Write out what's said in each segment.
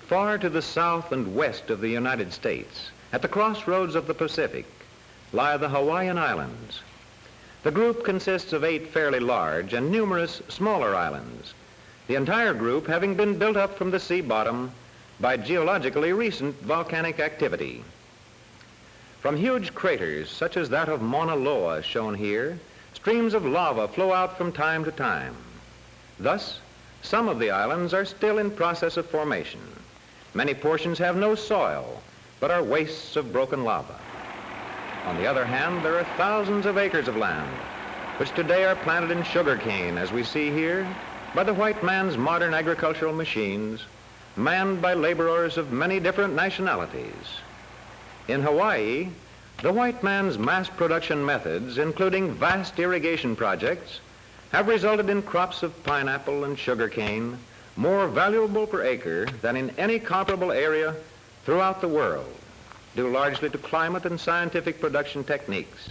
Far to the south and west of the United States, at the crossroads of the Pacific, lie the Hawaiian Islands. The group consists of 8 fairly large and numerous smaller islands, the entire group having been built up from the sea bottom by geologically recent volcanic activity. From huge craters such as that of Mauna Loa shown here, streams of lava flow out from time to time. Thus, some of the islands are still in process of formation. Many portions have no soil, but are wastes of broken lava. On the other hand, there are thousands of acres of land, which today are planted in sugarcane, as we see here, by the white man's modern agricultural machines, manned by laborers of many different nationalities. In Hawaii, the white man's mass production methods, including vast irrigation projects, have resulted in crops of pineapple and sugarcane more valuable per acre than in any comparable area throughout the world, due largely to climate and scientific production techniques.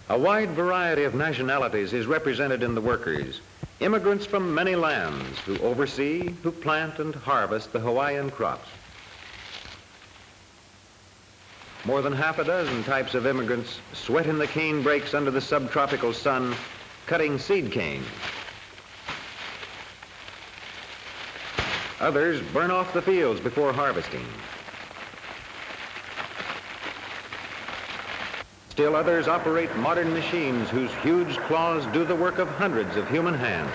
A wide variety of nationalities is represented in the workers, immigrants from many lands who oversee, who plant and harvest the Hawaiian crops. More than half a dozen types of immigrants sweat in the cane brakes under the subtropical sun, cutting seed cane. Others burn off the fields before harvesting. Still others operate modern machines whose huge claws do the work of hundreds of human hands.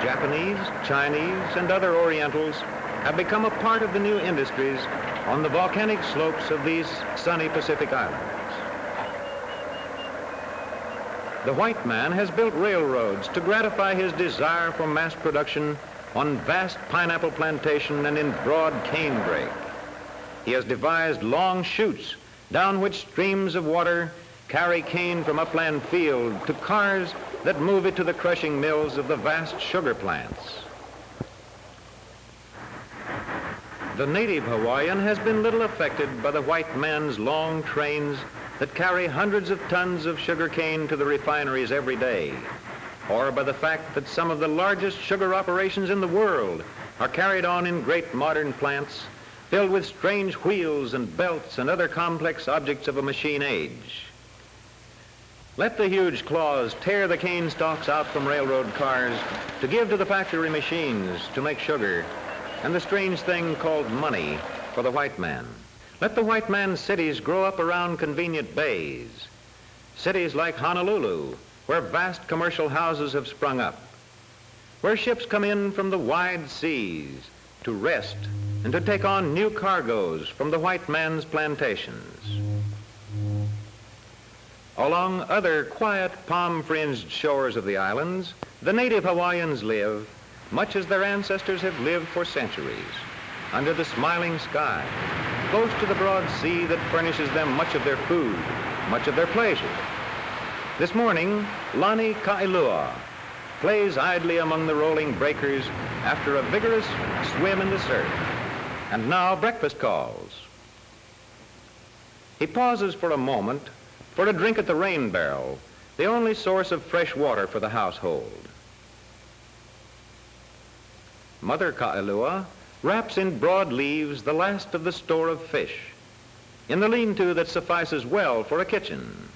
Japanese, Chinese, and other Orientals have become a part of the new industries on the volcanic slopes of these sunny Pacific islands. The white man has built railroads to gratify his desire for mass production on vast pineapple plantation and in broad cane brake. He has devised long chutes down which streams of water carry cane from upland field to cars that move it to the crushing mills of the vast sugar plants. The native Hawaiian has been little affected by the white man's long trains that carry hundreds of tons of sugar cane to the refineries every day, or by the fact that some of the largest sugar operations in the world are carried on in great modern plants filled with strange wheels and belts and other complex objects of a machine age. Let the huge claws tear the cane stalks out from railroad cars to give to the factory machines to make sugar and the strange thing called money for the white man. Let the white man's cities grow up around convenient bays. Cities like Honolulu, where vast commercial houses have sprung up, where ships come in from the wide seas to rest and to take on new cargoes from the white man's plantations. Along other quiet, palm-fringed shores of the islands, the native Hawaiians live much as their ancestors have lived for centuries, under the smiling sky, close to the broad sea that furnishes them much of their food, much of their pleasure. This morning, Lani Kailua plays idly among the rolling breakers after a vigorous swim in the surf. And now breakfast calls. He pauses for a moment for a drink at the rain barrel, the only source of fresh water for the household. Mother Kailua wraps in broad leaves the last of the store of fish in the lean-to that suffices well for a kitchen.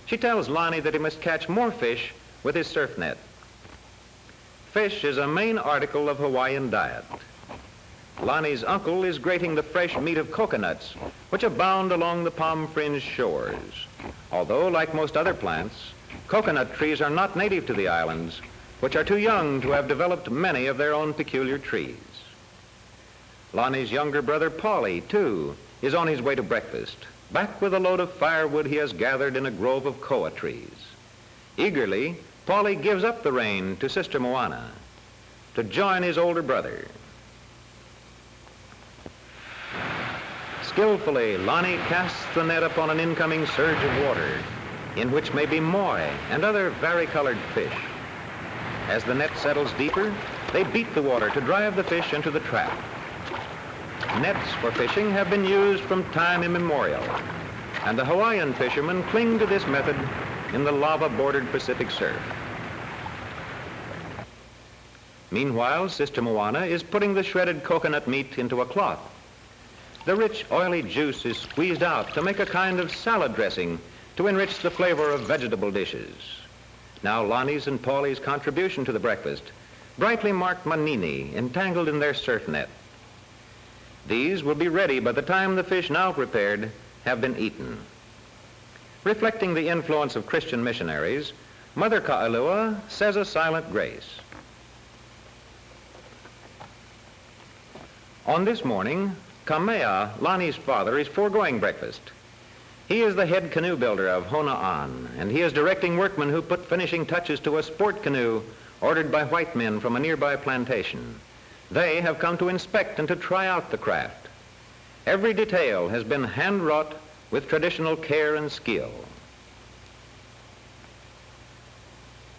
She tells Lonnie that he must catch more fish with his surf net. Fish is a main article of Hawaiian diet. Lonnie's uncle is grating the fresh meat of coconuts, which abound along the palm-fringed shores. Although, like most other plants, coconut trees are not native to the islands, which are too young to have developed many of their own peculiar trees. Lonnie's younger brother, Paulie, too, is on his way to breakfast, back with a load of firewood he has gathered in a grove of koa trees. Eagerly, Paulie gives up the rein to Sister Moana to join his older brother. Skillfully, Lonnie casts the net upon an incoming surge of water, in which may be moi and other varicolored fish. As the net settles deeper, they beat the water to drive the fish into the trap. Nets for fishing have been used from time immemorial, and the Hawaiian fishermen cling to this method in the lava-bordered Pacific surf. Meanwhile, Sister Moana is putting the shredded coconut meat into a cloth. The rich, oily juice is squeezed out to make a kind of salad dressing to enrich the flavor of vegetable dishes. Now Lonnie's and Paulie's contribution to the breakfast, brightly marked manini entangled in their surf net. These will be ready by the time the fish now prepared have been eaten. Reflecting the influence of Christian missionaries, Mother Ka'alua says a silent grace. On this morning, Kamea, Lonnie's father, is foregoing breakfast. He is the head canoe builder of Hona'an, and he is directing workmen who put finishing touches to a sport canoe ordered by white men from a nearby plantation. They have come to inspect and to try out the craft. Every detail has been hand-wrought with traditional care and skill.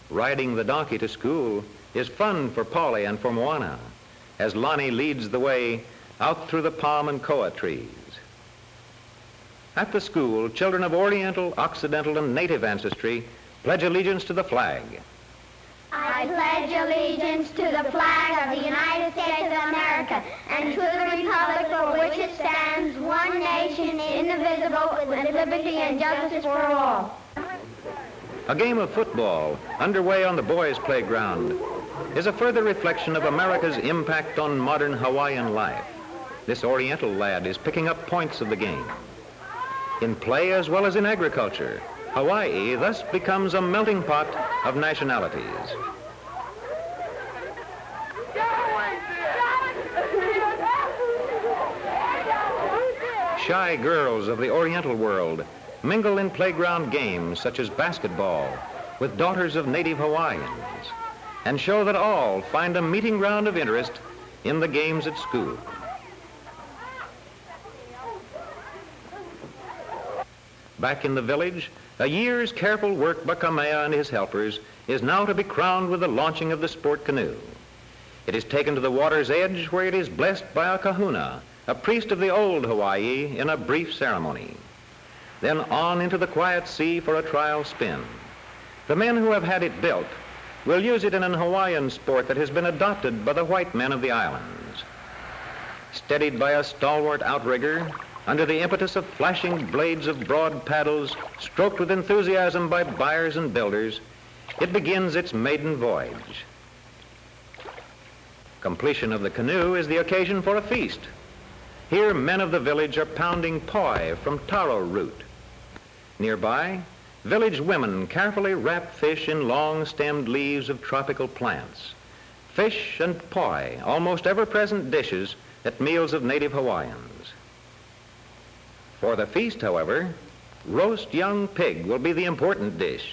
Riding the donkey to school is fun for Paulie and for Moana, as Lonnie leads the way out through the palm and koa trees. At the school, children of Oriental, Occidental, and Native ancestry pledge allegiance to the flag. I pledge allegiance to the flag of the United States of America and to the republic for which it stands, one nation, indivisible, with liberty and justice for all. A game of football underway on the boys' playground is a further reflection of America's impact on modern Hawaiian life. This Oriental lad is picking up points of the game. In play as well as in agriculture, Hawaii thus becomes a melting pot of nationalities. Shy girls of the Oriental world mingle in playground games such as basketball with daughters of native Hawaiians and show that all find a meeting ground of interest in the games at school. Back in the village, a year's careful work by Kamea and his helpers is now to be crowned with the launching of the sport canoe. It is taken to the water's edge where it is blessed by a kahuna, a priest of the old Hawaii, in a brief ceremony. Then on into the quiet sea for a trial spin. The men who have had it built will use it in an Hawaiian sport that has been adopted by the white men of the islands. Steadied by a stalwart outrigger, under the impetus of flashing blades of broad paddles, stroked with enthusiasm by buyers and builders, it begins its maiden voyage. Completion of the canoe is the occasion for a feast. Here, men of the village are pounding poi from taro root. Nearby, village women carefully wrap fish in long-stemmed leaves of tropical plants. Fish and poi, almost ever-present dishes at meals of native Hawaiians. For the feast, however, roast young pig will be the important dish.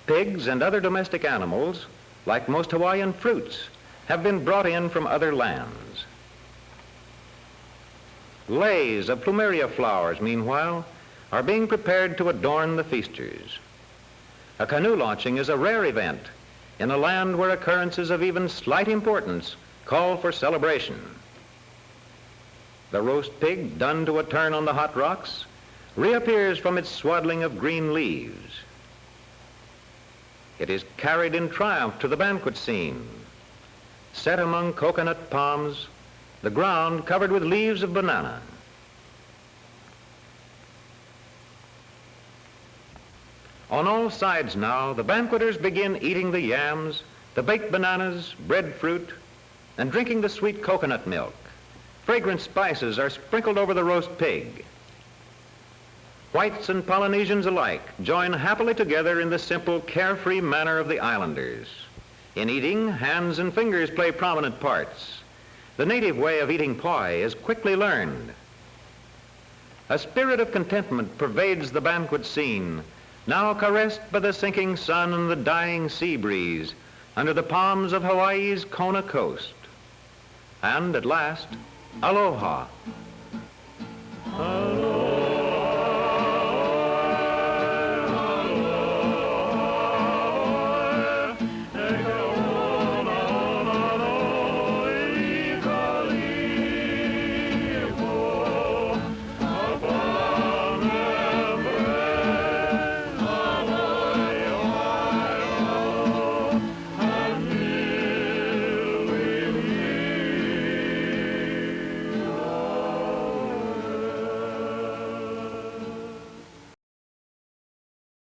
Pigs and other domestic animals, like most Hawaiian fruits, have been brought in from other lands. Leis of plumeria flowers, meanwhile, are being prepared to adorn the feasters. A canoe launching is a rare event in a land where occurrences of even slight importance call for celebration. The roast pig, done to a turn on the hot rocks, reappears from its swaddling of green leaves. It is carried in triumph to the banquet scene, set among coconut palms, the ground covered with leaves of banana. On all sides now, the banqueters begin eating the yams, the baked bananas, breadfruit, and drinking the sweet coconut milk. Fragrant spices are sprinkled over the roast pig. Whites and Polynesians alike join happily together in the simple, carefree manner of the islanders. In eating, hands and fingers play prominent parts. The native way of eating poi is quickly learned. A spirit of contentment pervades the banquet scene, now caressed by the sinking sun and the dying sea breeze under the palms of Hawaii's Kona coast. And at last, aloha,